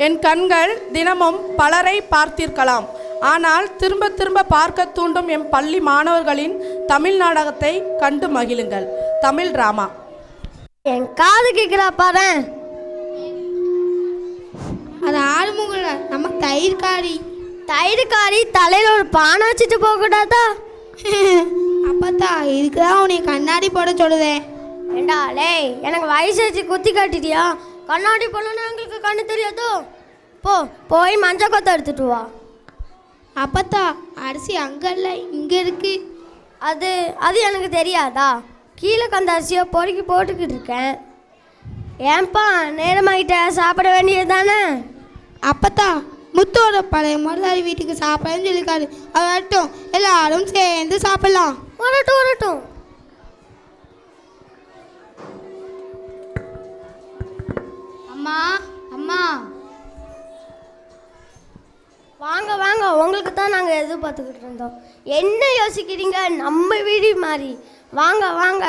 என் கண்கள் தினமும் பலரை பார்த்திருக்கலாம். ஆனால் திரும்ப திரும்ப பார்க்க தூண்டும் எம் பள்ளி மாணவர்களின் தமிழ் நாடகத்தை கண்டு மகிழுங்கள். தமிழ் டிராமா. என் காது கேட்குறா பாரு. அது ஆளுமுகல நம்ம தயிர்காரி. தயிர்காரி தலையில் ஒரு பானை வச்சுட்டு போகக்கூடாதா? அப்பத்தா இதுக்குதான் உன்னை கண்ணாடி போட சொல்லுதேன். ஏண்டா லே, எனக்கு வயசு வச்சு குத்தி காட்டிட்டியா? கண்ணாடி போடணும்னா எங்களுக்கு கண்ணு தெரியாதோ? போய் மஞ்சள் கொத்தை எடுத்துட்டு வா. அப்பத்தா அரிசி அங்கல்ல இங்க இருக்கு. அது எனக்கு தெரியாதா? கீழே கந்த அரிசியை பொறுக்கி போட்டுக்கிட்டு இருக்கேன். ஏன்பா நேரமாகிட்ட சாப்பிட வேண்டியது தானே? அப்பத்தா முத்தோட பழைய முதலாளி வீட்டுக்கு சாப்பிடன்னு சொல்லியிருக்காரு. அது வரட்டும், எல்லாரும் சேர்ந்து சாப்பிடலாம். வரட்டும். அம்மா அம்மா வாங்க, உங்களுக்கு தான் நாங்கள் எதிர்பார்த்துக்கிட்டு இருந்தோம். என்ன யோசிக்கிறீங்க? நம்ம வீடு மாதிரி. வாங்க,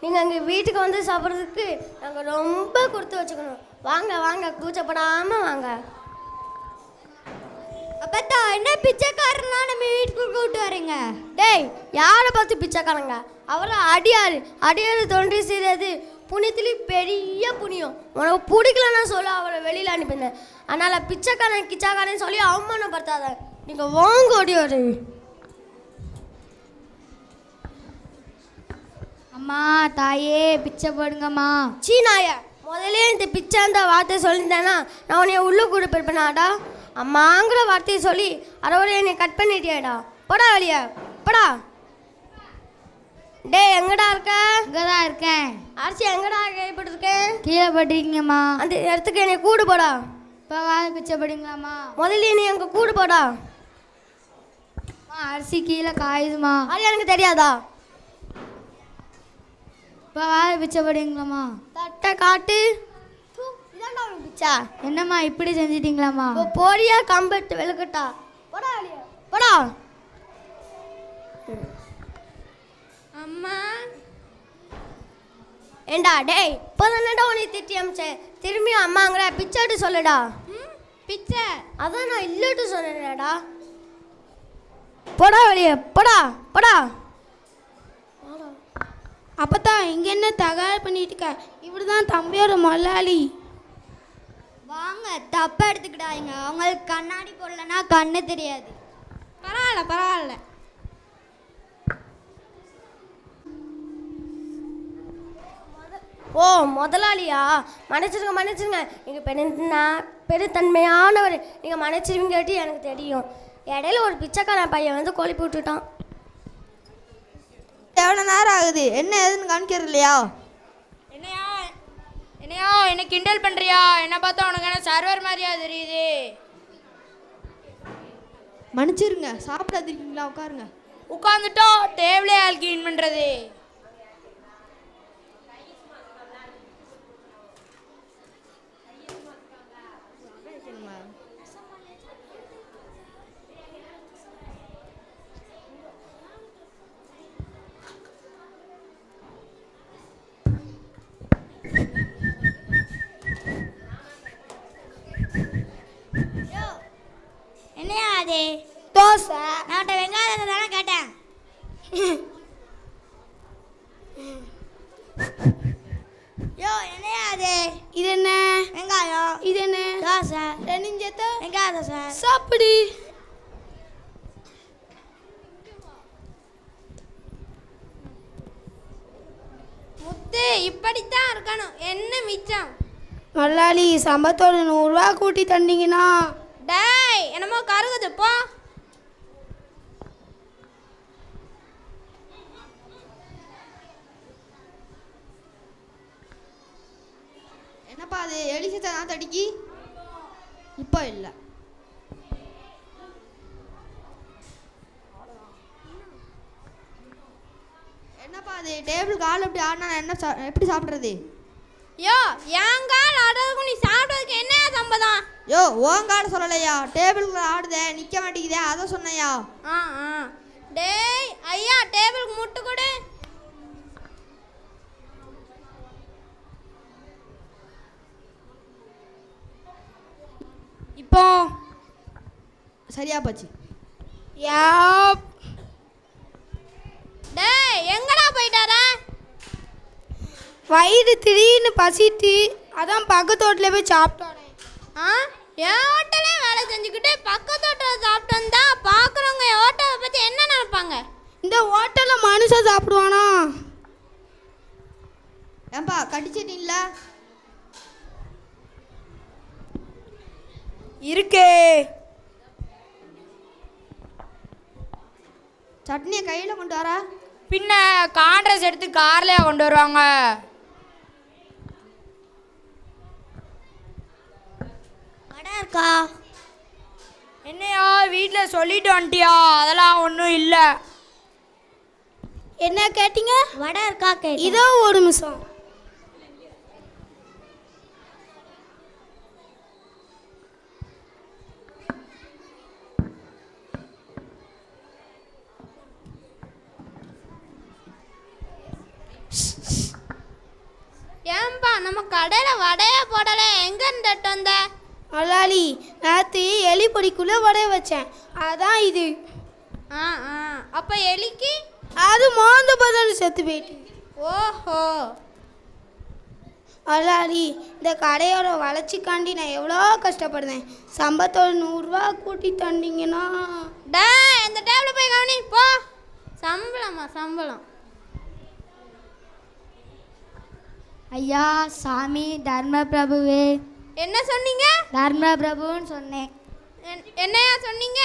நீங்கள் எங்கள் வீட்டுக்கு வந்து சாப்பிட்றதுக்கு நாங்கள் ரொம்ப கொடுத்து வச்சுக்கணும். வாங்க, கூச்சப்படாமல் வாங்க. அப்பத்தா என்ன பிச்சைக்காரனா நம்ம வீட்டுக்கு கூப்பிட்டு வரீங்க? டேய், யாரை பார்த்து பிச்சைக்காரங்க? அவரை அடியாறு தோன்றி செய்கிறது புண்ணியத்திலே பெரிய புண்ணியம். உனக்கு பிடிக்கலன்னா சொல்ல, அவரை வெளியில் அனுப்பினேன். அதனால் கிச்சாக்காரன் சொல்லி அவமானப்படுத்தாத. நீங்கள் வாங்க ஓடியாரு. அம்மா தாயே பிச்சை போடுங்கம்மா. சீனாய முதலே இந்த பிச்சாந்த வார்த்தையை சொல்லியிருந்தேன்னா நான் உன்னைய உள்ளே கூட போயிருப்பேனாடா. அம்மாங்கிற வார்த்தையை சொல்லி அரை என்னை கட் பண்ணிட்டியாடா. போடா வெளியா, போடா. டே எங்கடா இருக்க? இங்கதான் இருக்கேன். அரிசி எங்கடா கைப்பட்டிருக்கேன்? கீழே போட்டீங்கம்மா. அந்த இடத்துக்கு என்னை கூடு போடா. இப்போ வாங்க பிச்சை போடுங்களாம்மா. முதல்ல நீ எங்க கூடு போடா. அரிசி கீழே காயுதுமா. அது எனக்கு தெரியாதா? இப்போ வாங்க பிச்சை போடுங்களாம்மா. தட்டை காட்டு. இதாண்டா பிச்சா. என்னம்மா இப்படி செஞ்சிட்டீங்களாம்மா? போறியா கம்பெட்டு விளக்கட்டா? போடா வெளியா, போடா. அம்மா ஏண்டா டேய், இப்போதானடா உன்னை திட்டி அமிச்சேன். திரும்பியும் அம்மாங்கிற பிச்சாட்டு சொல்லுடா. பிச்சை அதான் நான் இல்லட்டு சொன்னேன்டா. போடா வெளியே, போடா. அப்பத்தா இங்க என்ன தகராறு பண்ணிட்டு இருக்க? இப்படிதான் தம்பியோட முதலாளி. வாங்க, தப்பா எடுத்துக்கிட்டாங்க. அவங்களுக்கு கண்ணாடி போடலன்னா கண்ணு தெரியாது. பரவாயில்ல. ஓ முதலாளியா? மன்னிச்சிருங்க. நீங்கள் பெருத்தன்மையானவர். நீங்கள் மன்னிச்சிருவீங்கட்டு எனக்கு தெரியும். இடையில ஒரு பிச்சைக்காரன் பையன் வந்து கொழுப்பி விட்டுட்டான். எவ்வளோ நேரம் ஆகுது? என்ன ஏதுன்னு காமிக்கிறது இல்லையா? என்னையா என்ன கிண்டல் பண்ணுறியா? என்ன பார்த்தா உனக்கு என்ன சர்வர் மாதிரியா தெரியுது? மன்னிச்சிருங்க, சாப்பிடாதீங்களா? உட்காந்துட்டோ டேபிளே ஆள் கிளீன் பண்ணுறது. என்னையா அது? தோசை. நான் வெங்காயத்தை தானே கேட்டேன். என்னையா அது? இது என்ன? வெங்காயம். இது என்ன? தோசை. ரெண்டும் சேர்த்து வெங்காய தோசை. சாப்பிடு. முத்து இப்படித்தான் இருக்கணும். என்ன மிச்சம்? முதலாளி சம்பத்தோட 100 ரூபா கூட்டி தந்தீங்கன்னா. டேய் என்னமோ கருகுது போ. என்னப்பா அது? எலிசத்தை நான் தடிக்கி இப்போ இல்லை. என்னப்பா அது? டேபிள் கால் எப்படி ஆடினா எப்படி சாப்பிட்றது? என் கால் ஆடுறதுக்கு நீ சாப்பிட்றதுக்கு என்ன சம்பதம்? ஓங்கால சொல்லலையா? டேபிளுக்கு ஆடுதே, நிற்க மாட்டேங்குதே, அதை சொன்னையா? டேய் ஐயா, டேபிளுக்கு முட்டு கொடு. சரியா போச்சு. யா டேய் எங்கடா போயிட்டாரா? வயிறு திடீர்னு பசிட்டு அதான் பக்கத்து ஹோட்டலில் போய் சாப்பிட்டோனே. ஆ என் ஹோட்டலே வேலை செஞ்சுக்கிட்டு பக்கத்து ஹோட்டலில் சாப்பிட்டு வந்தா பார்க்குறவங்க என் ஹோட்டலை பற்றி என்ன நினைப்பாங்க? இந்த ஹோட்டலில் மனுஷன் சாப்பிடுவானா? ஏன்பா கடிச்சிட்டீங்களா? இருக்கே. சட்னியை கையில் கொண்டு வரா? பின்ன காண்ட்ரஸ் எடுத்து கார்லயா கொண்டு வருவாங்க. வடை இருக்கா? என்னையா வீட்டில் சொல்லிட்டு வந்துட்டியா? அதெல்லாம் ஒன்றும் இல்லை. என்ன கேட்டீங்க? வடை இருக்கா கேட்டேன். இதோ ஒரு நிமிஷம். ஏன்பா நம்ம கடையில் வடையே போடலை, எங்கேருந்து எடுத்து வந்த? மலாலி நேற்று எலி பொடிக்குள்ளே வடைய வச்சேன், அதான் இது. ஆ ஆ அப்போ எலிக்கு? அது மோந்த பதில் செத்து போயிட்டு. ஓஹோ. மலாலி இந்த கடையோட வளர்ச்சிக்காண்டி நான் எவ்வளோ கஷ்டப்படுறேன். சம்பளத்தோட 100 ரூபா கூட்டி தந்தீங்கன்னா. டே இந்த டேபிள் போய் கவனி போ. சம்பளமா? சம்பளம் ஐயா சாமி தர்மபிரபுவே. என்ன சொன்னீங்க? தர்மபிரபுன்னு சொன்னேன். என்னையா சொன்னீங்க?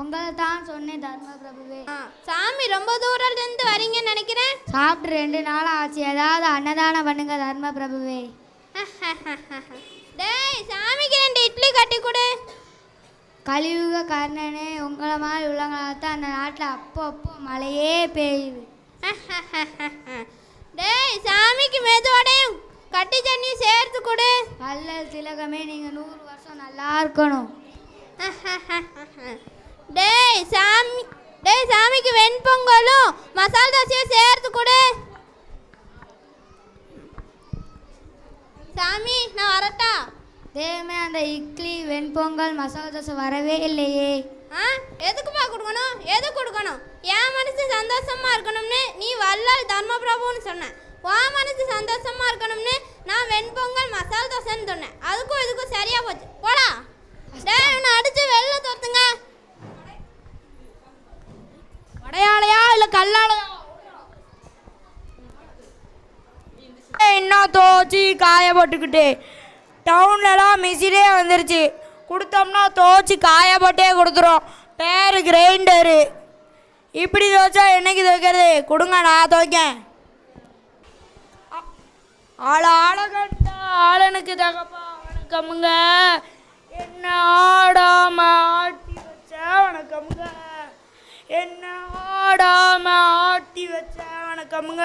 உங்களை தான் சொன்னேன் தர்மபிரபுவே. சாமி ரொம்ப தூரத்துலேருந்து வரீங்கன்னு நினைக்கிறேன். சாப்பிட்டு 2 நாள் ஆச்சு, ஏதாவது அன்னதானம் பண்ணுங்க தர்மபிரபுவே. டேய் சாமிக்கு 2 இட்லி கட்டி கொடு. கலியுக கர்ணனே, உங்களை மாதிரி உள்ளவங்களாகத்தான் அந்த நாட்டில் அப்போ மழையே பெய்யுது. டேய் சாமிக்கு மெதுவடையும் கட்டி சட்னியும் சேர்த்து கொடு. வள்ளல் திலகமே, நீங்கள் 100 வருஷம் நல்லா இருக்கணும். டேய் சாமிக்கு வெண்பொங்கலும் மசால் தோசையும் சேர்த்து கொடு. சாமி நான் வரட்டா? தேவமே, அந்த இட்லி வெண்பொங்கல் மசாலா தோசை வரவே இல்லையே. எதுக்குப்பா கொடுக்கணும்? எது கொடுக்கணும்? என் மனசு சந்தோஷமா இருக்கணும்னு நீ வள்ளல் தர்மபிரபுன்னு சொன்ன. உன் மனசு சந்தோஷமா இருக்கணும்னு நான் வெண்பொங்கல் மசாலா தோசைன்னு சொன்னேன். அதுக்கும் இதுக்கும் சரியா போச்சு. போடா. டேய் நான் அடிச்சு வெளில தோத்துங்க. வடையாலையா இல்லை கல்லாலையா? இன்னும் தோச்சி காய போட்டுக்கிட்டு டவுன்லலாம் மிஷினே வந்துருச்சு. கொடுத்தோம்னா தோச்சி காய போட்டே கொடுத்துரும். பேர் கிரைண்டரு. இப்படி தோச்சா என்னைக்கு துவைக்கிறது? கொடுங்க நான் துவைக்கேன். ஆளகண்டா ஆளனுக்கு தகப்பா வணக்கமுங்க. என்ன ஆடாம ஆட்டி வச்ச வணக்கமுங்க. என்ன ஆடாம ஆட்டி வச்ச வணக்கமுங்க.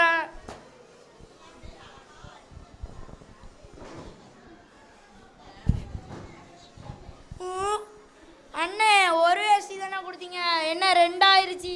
அண்ணே ஒரு ஏசி தானே கொடுத்தீங்க, என்ன 2 ஆயிருச்சு?